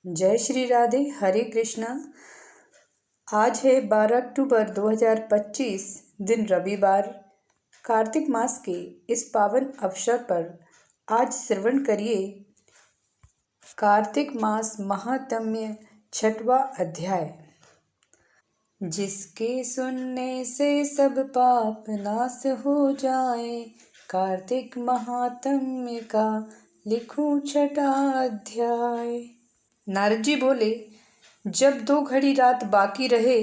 जय श्री राधे। हरे कृष्णा। आज है 12 अक्टूबर 2025, दिन रविवार। कार्तिक मास के इस पावन अवसर पर आज श्रवण करिए कार्तिक मास महात्म्य 6वां अध्याय। जिसके सुनने से सब पाप नाश हो जाए, कार्तिक महात्म्य का लिखूं 6वां अध्याय। नारद जी बोले, जब 2 घड़ी रात बाकी रहे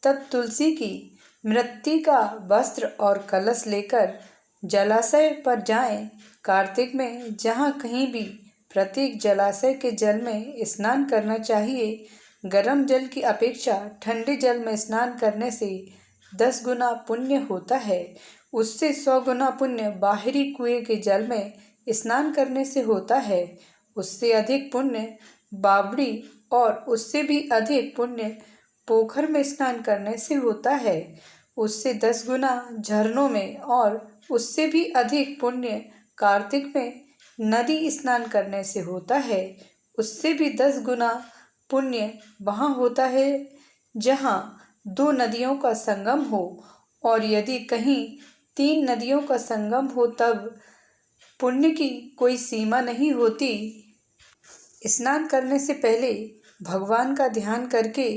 तब तुलसी की मृत्तिका वस्त्र और कलश लेकर जलाशय पर जाएं। कार्तिक में जहाँ कहीं भी प्रत्येक जलाशय के जल में स्नान करना चाहिए। गर्म जल की अपेक्षा ठंडे जल में स्नान करने से 10 गुना पुण्य होता है। उससे 100 गुना पुण्य बाहरी कुएं के जल में स्नान करने से होता है। उससे अधिक पुण्य बावड़ी और उससे भी अधिक पुण्य पोखर में स्नान करने से होता है। उससे 10 गुना झरनों में और उससे भी अधिक पुण्य कार्तिक में नदी स्नान करने से होता है। उससे भी 10 गुना पुण्य वहाँ होता है जहाँ 2 नदियों का संगम हो, और यदि कहीं 3 नदियों का संगम हो तब पुण्य की कोई सीमा नहीं होती। स्नान करने से पहले भगवान का ध्यान करके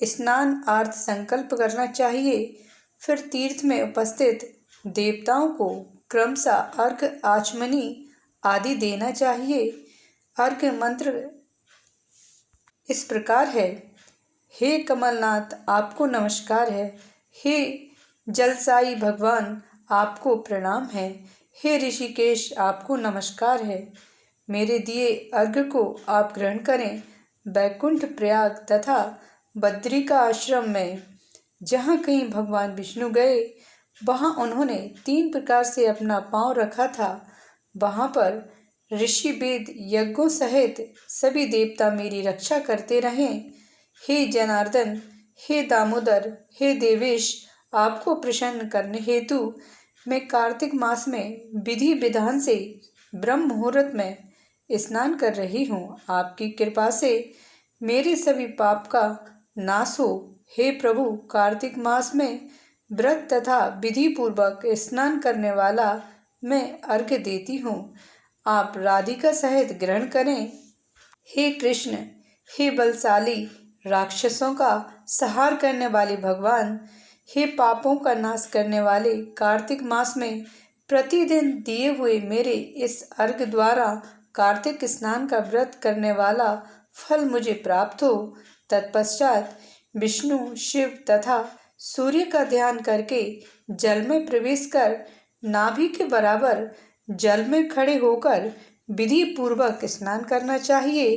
स्नानार्थ संकल्प करना चाहिए। फिर तीर्थ में उपस्थित देवताओं को क्रमशः अर्घ्य आचमनी आदि देना चाहिए। अर्घ्य मंत्र इस प्रकार है। हे कमलनाथ, आपको नमस्कार है। हे जलसाई भगवान, आपको प्रणाम है। हे ऋषिकेश, आपको नमस्कार है। मेरे दिए अर्घ्य को आप ग्रहण करें। बैकुंठ, प्रयाग तथा बद्रिका आश्रम में जहाँ कहीं भगवान विष्णु गए वहाँ उन्होंने 3 प्रकार से अपना पांव रखा था। वहाँ पर ऋषि वेद यज्ञों सहित सभी देवता मेरी रक्षा करते रहें। हे जनार्दन, हे दामोदर, हे देवेश, आपको प्रसन्न करने हेतु मैं कार्तिक मास में विधि विधान से ब्रह्म मुहूर्त में स्नान कर रही हूँ। आपकी कृपा से मेरे सभी पाप का नाश हो। हे प्रभु, कार्तिक मास में व्रत तथा विधि पूर्वक स्नान करने वाला मैं अर्घ्य देती हूँ। आप राधिका सहित ग्रहण करें। हे कृष्ण, हे बलशाली राक्षसों का संहार करने वाले भगवान, हे पापों का नाश करने वाले, कार्तिक मास में प्रतिदिन दिए हुए मेरे इस अर्घ्य द्वारा कार्तिक स्नान का व्रत करने वाला फल मुझे प्राप्त हो। तत्पश्चात विष्णु, शिव तथा सूर्य का ध्यान करके जल में प्रवेश कर नाभि के बराबर जल में खड़े होकर विधि पूर्वक स्नान करना चाहिए।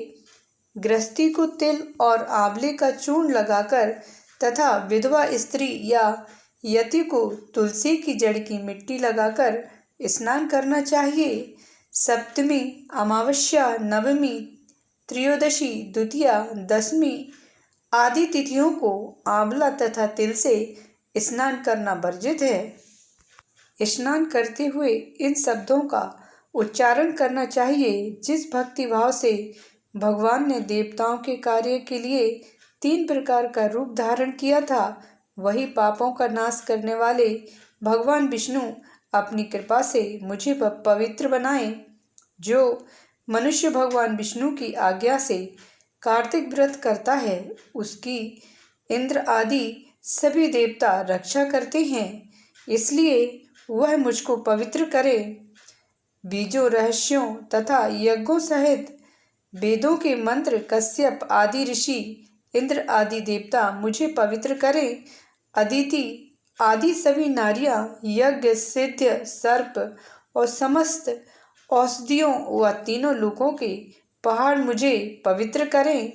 गृहस्थी को तिल और आंवले का चूर्ण लगाकर तथा विधवा स्त्री या यति को तुलसी की जड़ की मिट्टी लगाकर स्नान करना चाहिए। सप्तमी, अमावस्या, नवमी, त्रयोदशी, द्वितीया, दशमी आदि तिथियों को आंवला तथा तिल से स्नान करना वर्जित है। स्नान करते हुए इन शब्दों का उच्चारण करना चाहिए। जिस भक्ति भाव से भगवान ने देवताओं के कार्य के लिए 3 प्रकार का रूप धारण किया था, वही पापों का नाश करने वाले भगवान विष्णु अपनी कृपा से मुझे पवित्र बनाएं। जो मनुष्य भगवान विष्णु की आज्ञा से कार्तिक व्रत करता है उसकी इंद्र आदि सभी देवता रक्षा करते हैं, इसलिए वह मुझको पवित्र करे। बीजों, रहस्यों तथा यज्ञों सहित वेदों के मंत्र कश्यप आदि ऋषि, इंद्र आदि देवता मुझे पवित्र करें। अदिति आदि सभी नारियां, यज्ञ, सिद्ध, सर्प और समस्त औषधियों व तीनों लोकों के पहाड़ मुझे पवित्र करें।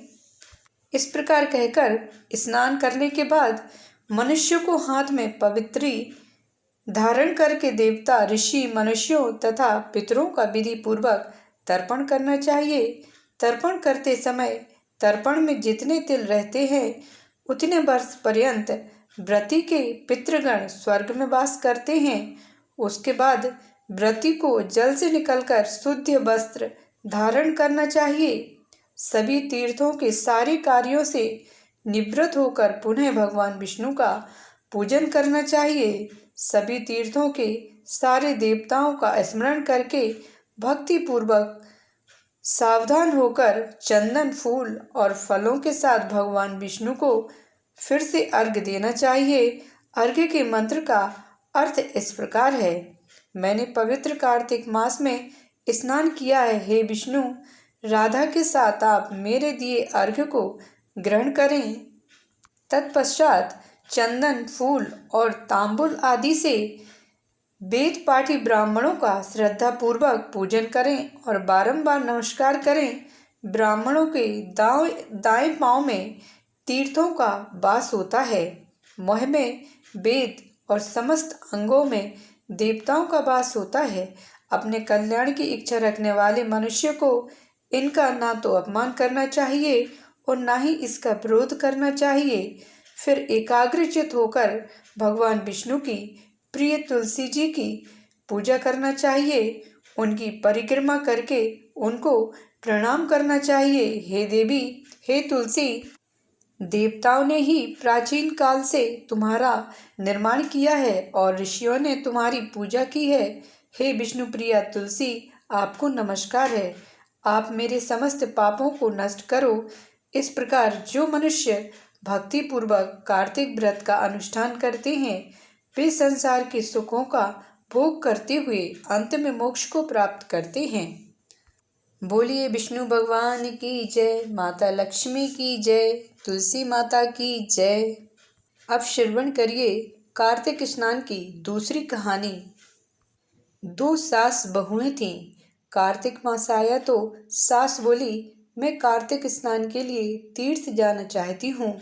इस प्रकार कहकर स्नान करने के बाद मनुष्य को हाथ में पवित्री धारण करके देवता, ऋषि, मनुष्यों तथा पितरों का विधि पूर्वक तर्पण करना चाहिए। तर्पण करते समय तर्पण में जितने तिल रहते हैं उतने वर्ष पर्यंत व्रती के पितृगण स्वर्ग में वास करते हैं। उसके बाद व्रती को जल से निकलकर शुद्ध वस्त्र धारण करना चाहिए। सभी तीर्थों के सारे कार्यों से निवृत्त होकर पुनः भगवान विष्णु का पूजन करना चाहिए। सभी तीर्थों के सारे देवताओं का स्मरण करके भक्ति पूर्वक सावधान होकर चंदन, फूल और फलों के साथ भगवान विष्णु को फिर से अर्घ्य देना चाहिए। अर्घ्य के मंत्र का अर्थ इस प्रकार है। मैंने पवित्र कार्तिक मास में स्नान किया है। हे विष्णु, राधा के साथ आप मेरे दिए अर्घ्य को ग्रहण करें। तत्पश्चात चंदन, फूल और तांबुल आदि से वेद पाठी ब्राह्मणों का श्रद्धापूर्वक पूजन करें और बारंबार नमस्कार करें। ब्राह्मणों के दाएं पांव में तीर्थों का वास होता है। मुँह में वेद और समस्त अंगों में देवताओं का वास होता है। अपने कल्याण की इच्छा रखने वाले मनुष्य को इनका ना तो अपमान करना चाहिए और ना ही इसका विरोध करना चाहिए। फिर एकाग्रचित होकर भगवान विष्णु की प्रिय तुलसी जी की पूजा करना चाहिए। उनकी परिक्रमा करके उनको प्रणाम करना चाहिए। हे देवी, हे तुलसी, देवताओं ने ही प्राचीन काल से तुम्हारा निर्माण किया है और ऋषियों ने तुम्हारी पूजा की है। हे विष्णु प्रिया तुलसी, आपको नमस्कार है। आप मेरे समस्त पापों को नष्ट करो। इस प्रकार जो मनुष्य भक्ति पूर्वक कार्तिक व्रत का अनुष्ठान करते हैं वे संसार के सुखों का भोग करते हुए अंत में मोक्ष को प्राप्त करते हैं। बोलिए विष्णु भगवान की जय, माता लक्ष्मी की जय, तुलसी माता की जय। अब श्रवण करिए कार्तिक स्नान की दूसरी कहानी। दो सास बहुएं थीं। कार्तिक मास आया तो सास बोली, मैं कार्तिक स्नान के लिए तीर्थ जाना चाहती हूँ।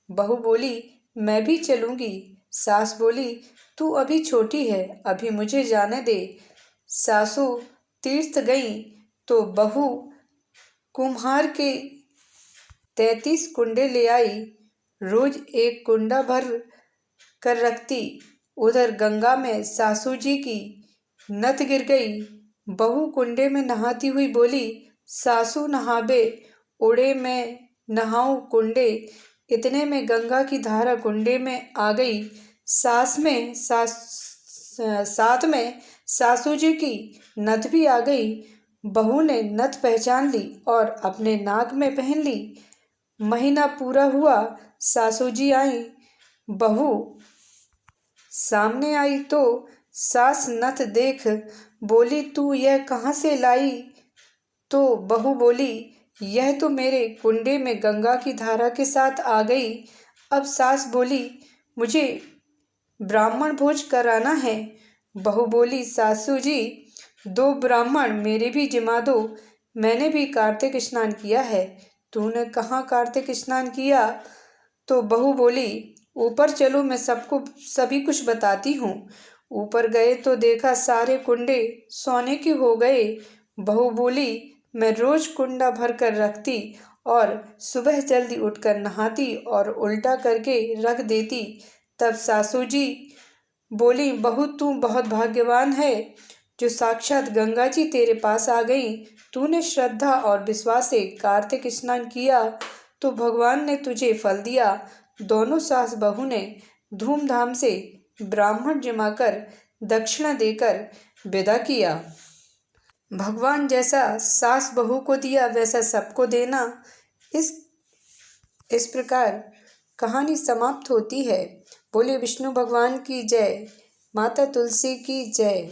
बहू बोली, मैं भी चलूँगी। सास बोली, तू अभी छोटी है, अभी मुझे जाने दे। सासू तीर्थ गई तो बहू कुम्हार के 33 कुंडे ले आई। रोज एक कुंडा भर कर रखती। उधर गंगा में सासू जी की नथ गिर गई। बहू कुंडे में नहाती हुई बोली, सासू नहाबे उड़े, मैं नहाऊं कुंडे। इतने में गंगा की धारा कुंडे में आ गई। साथ में सासू जी की नथ भी आ गई। बहू ने नथ पहचान ली और अपने नाक में पहन ली। महीना पूरा हुआ, सासू जी आई। बहू सामने आई तो सास नथ देख बोली, तू यह कहाँ से लाई? तो बहू बोली, यह तो मेरे कुंडे में गंगा की धारा के साथ आ गई। अब सास बोली, मुझे ब्राह्मण भोज कराना है। बहू बोली, सासू जी 2 ब्राह्मण मेरे भी जिमा दो, मैंने भी कार्तिक स्नान किया है। तूने कहाँ कार्तिक स्नान किया? तो बहू बोली, ऊपर चलो, मैं सबको सभी कुछ बताती हूँ। ऊपर गए तो देखा सारे कुंडे सोने के हो गए। बहू बोली, मैं रोज कुंडा भर कर रखती और सुबह जल्दी उठकर नहाती और उल्टा करके रख देती। तब सासू जी बोली, बहू तू बहुत भाग्यवान है जो साक्षात गंगा जी तेरे पास आ गई। तूने श्रद्धा और विश्वास से कार्तिक स्नान किया तो भगवान ने तुझे फल दिया। दोनों सास बहू ने धूमधाम से ब्राह्मण जमाकर दक्षिणा देकर विदा किया। भगवान जैसा सास बहू को दिया वैसा सबको देना। इस प्रकार कहानी समाप्त होती है। बोले विष्णु भगवान की जय, माता तुलसी की जय।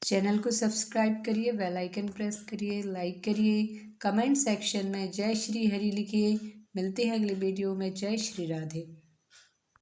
चैनल को सब्सक्राइब करिए, बेल आइकन प्रेस करिए, लाइक करिए, कमेंट सेक्शन में जय श्री हरि लिखिए। मिलते हैं अगले वीडियो में। जय श्री राधे।